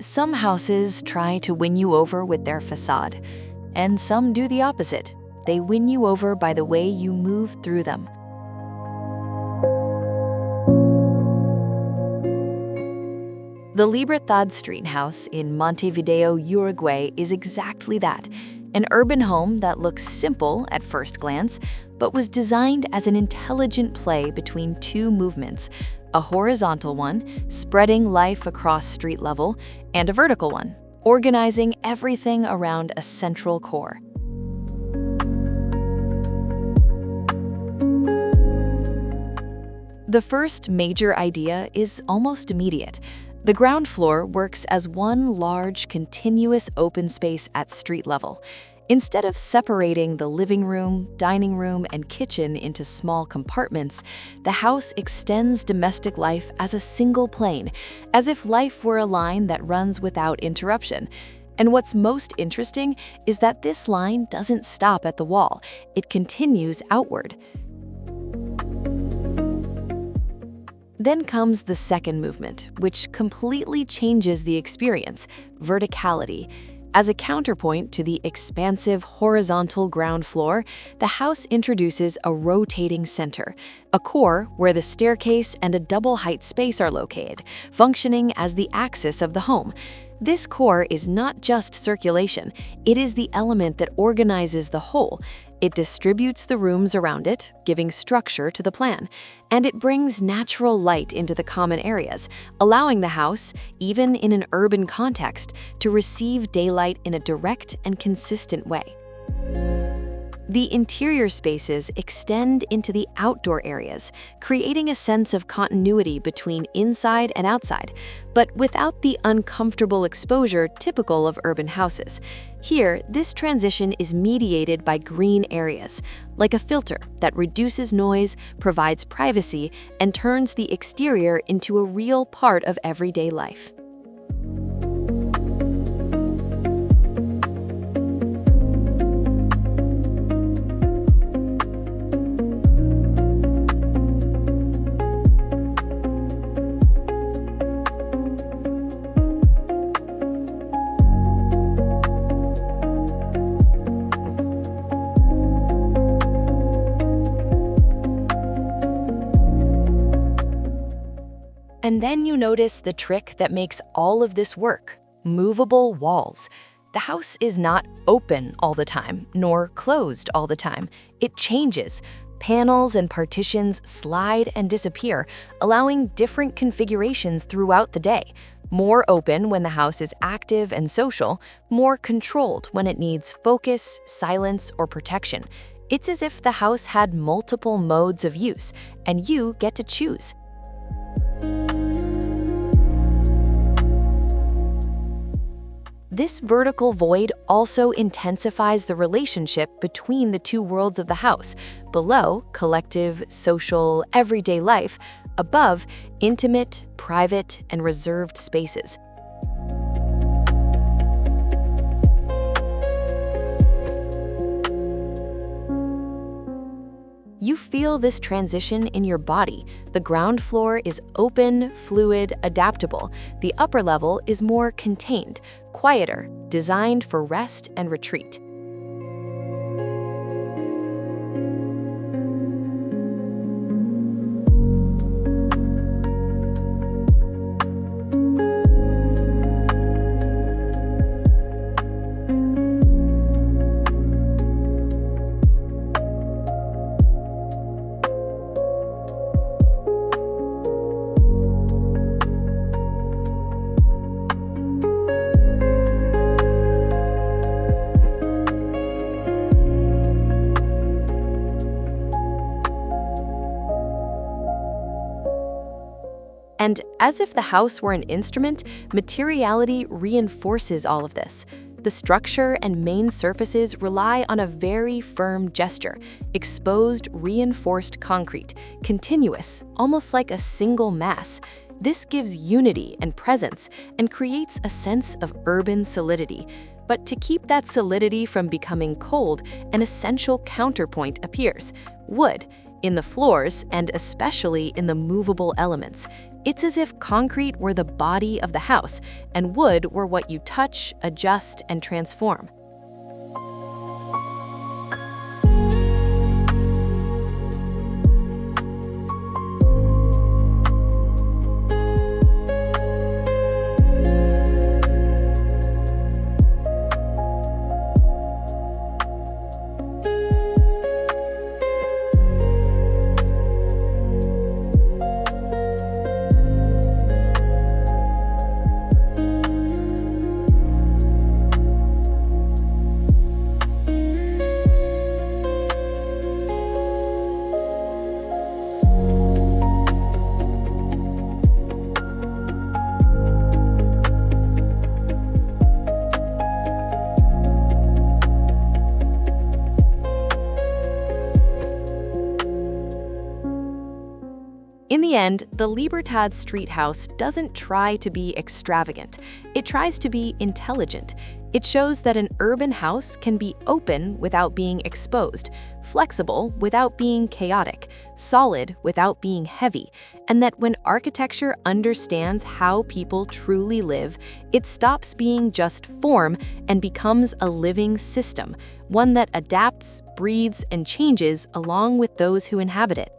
Some houses try to win you over with their facade, and some do the opposite. They win you over by the way you move through them. The Libertad Street House in Montevideo, Uruguay is exactly that, an urban home that looks simple at first glance, but was designed as an intelligent play between two movements, a horizontal one, spreading life across street level, and a vertical one, organizing everything around a central core. The first major idea is almost immediate. The ground floor works as one large, continuous open space at street level. Instead of separating the living room, dining room, and kitchen into small compartments, the house extends domestic life as a single plane, as if life were a line that runs without interruption. And what's most interesting is that this line doesn't stop at the wall, it continues outward. Then comes the second movement, which completely changes the experience, verticality. As a counterpoint to the expansive horizontal ground floor, the house introduces a rotating center, a core where the staircase and a double-height space are located, functioning as the axis of the home. This core is not just circulation, it is the element that organizes the whole. It distributes the rooms around it, giving structure to the plan, and it brings natural light into the common areas, allowing the house, even in an urban context, to receive daylight in a direct and consistent way. The interior spaces extend into the outdoor areas, creating a sense of continuity between inside and outside, but without the uncomfortable exposure typical of urban houses. Here, this transition is mediated by green areas, like a filter that reduces noise, provides privacy, and turns the exterior into a real part of everyday life. And then you notice the trick that makes all of this work: movable walls. The house is not open all the time, nor closed all the time. It changes. Panels and partitions slide and disappear, allowing different configurations throughout the day. More open when the house is active and social, more controlled when it needs focus, silence, or protection. It's as if the house had multiple modes of use, and you get to choose. This vertical void also intensifies the relationship between the two worlds of the house. Below, collective, social, everyday life. Above, intimate, private, and reserved spaces. You feel this transition in your body. The ground floor is open, fluid, adaptable. The upper level is more contained, quieter, designed for rest and retreat. And as if the house were an instrument, materiality reinforces all of this. The structure and main surfaces rely on a very firm gesture, exposed, reinforced concrete, continuous, almost like a single mass. This gives unity and presence and creates a sense of urban solidity. But to keep that solidity from becoming cold, an essential counterpoint appears: wood. In the floors, and especially in the movable elements. It's as if concrete were the body of the house, and wood were what you touch, adjust, and transform. In the end, the Libertad Street House doesn't try to be extravagant. It tries to be intelligent. It shows that an urban house can be open without being exposed, flexible without being chaotic, solid without being heavy, and that when architecture understands how people truly live, it stops being just form and becomes a living system, one that adapts, breathes, and changes along with those who inhabit it.